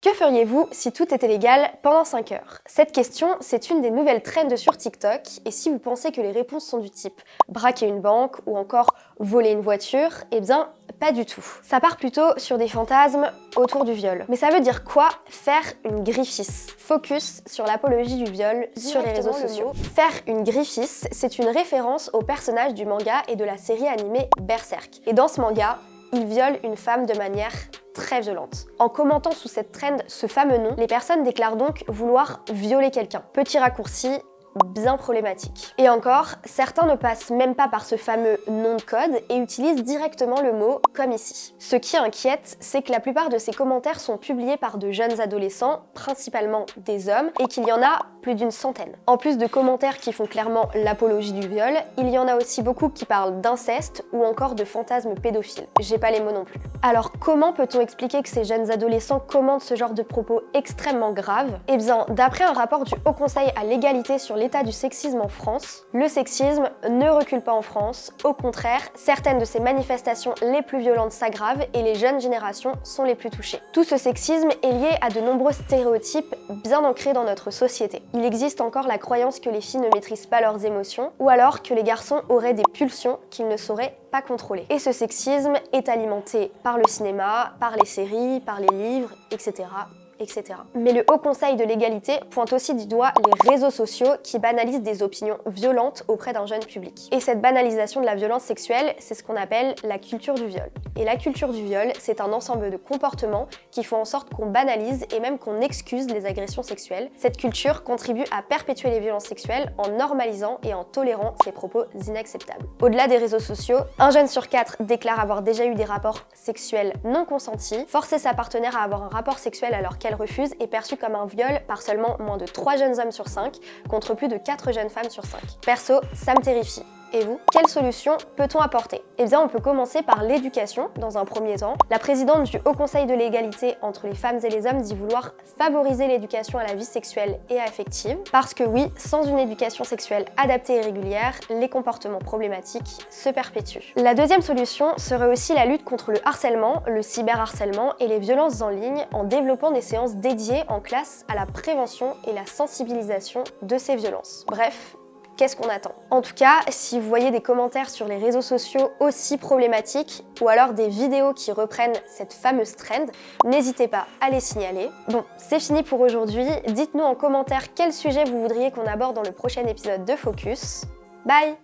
Que feriez-vous si tout était légal pendant 5 heures? Cette question, c'est une des nouvelles trends sur TikTok, et si vous pensez que les réponses sont du type braquer une banque ou encore voler une voiture, eh bien, pas du tout. Ça part plutôt sur des fantasmes autour du viol. Mais ça veut dire quoi faire une griffisse? Focus sur l'apologie du viol sur les réseaux sociaux. Faire une griffisse, c'est une référence au personnage du manga et de la série animée Berserk. Et dans ce manga, il viole une femme de manière très violente. En commentant sous cette trend ce fameux nom, les personnes déclarent donc vouloir violer quelqu'un. Petit raccourci, bien problématique. Et encore, certains ne passent même pas par ce fameux nom de code et utilisent directement le mot comme ici. Ce qui inquiète, c'est que la plupart de ces commentaires sont publiés par de jeunes adolescents, principalement des hommes, et qu'il y en a plus d'une centaine. En plus de commentaires qui font clairement l'apologie du viol, il y en a aussi beaucoup qui parlent d'inceste ou encore de fantasmes pédophiles. J'ai pas les mots non plus. Alors comment peut-on expliquer que ces jeunes adolescents commentent ce genre de propos extrêmement graves? Eh bien, d'après un rapport du Haut Conseil à l'égalité sur l'état du sexisme en France, le sexisme ne recule pas en France. Au contraire, certaines de ces manifestations les plus violentes s'aggravent et les jeunes générations sont les plus touchées. Tout ce sexisme est lié à de nombreux stéréotypes bien ancrés dans notre société. Il existe encore la croyance que les filles ne maîtrisent pas leurs émotions ou alors que les garçons auraient des pulsions qu'ils ne sauraient pas contrôler. Et ce sexisme est alimenté par le cinéma, par les séries, par les livres, etc. etc. Mais le Haut Conseil de l'égalité pointe aussi du doigt les réseaux sociaux qui banalisent des opinions violentes auprès d'un jeune public. Et cette banalisation de la violence sexuelle, c'est ce qu'on appelle la culture du viol. Et la culture du viol, c'est un ensemble de comportements qui font en sorte qu'on banalise et même qu'on excuse les agressions sexuelles. Cette culture contribue à perpétuer les violences sexuelles en normalisant et en tolérant ces propos inacceptables. Au-delà des réseaux sociaux, un jeune sur 4 déclare avoir déjà eu des rapports sexuels non consentis. Forcer sa partenaire à avoir un rapport sexuel alors qu'elle refuse est perçu comme un viol par seulement moins de 3 jeunes hommes sur 5 contre plus de 4 jeunes femmes sur 5. Perso, ça me terrifie. Et vous, quelle solution peut-on apporter? Eh bien, on peut commencer par l'éducation, dans un premier temps. La présidente du Haut Conseil de l'égalité entre les femmes et les hommes dit vouloir favoriser l'éducation à la vie sexuelle et affective. Parce que oui, sans une éducation sexuelle adaptée et régulière, les comportements problématiques se perpétuent. La deuxième solution serait aussi la lutte contre le harcèlement, le cyberharcèlement et les violences en ligne en développant des séances dédiées en classe à la prévention et la sensibilisation de ces violences. Bref, qu'est-ce qu'on attend? En tout cas, si vous voyez des commentaires sur les réseaux sociaux aussi problématiques ou alors des vidéos qui reprennent cette fameuse trend, n'hésitez pas à les signaler. Bon, c'est fini pour aujourd'hui. Dites-nous en commentaire quel sujet vous voudriez qu'on aborde dans le prochain épisode de Focus. Bye!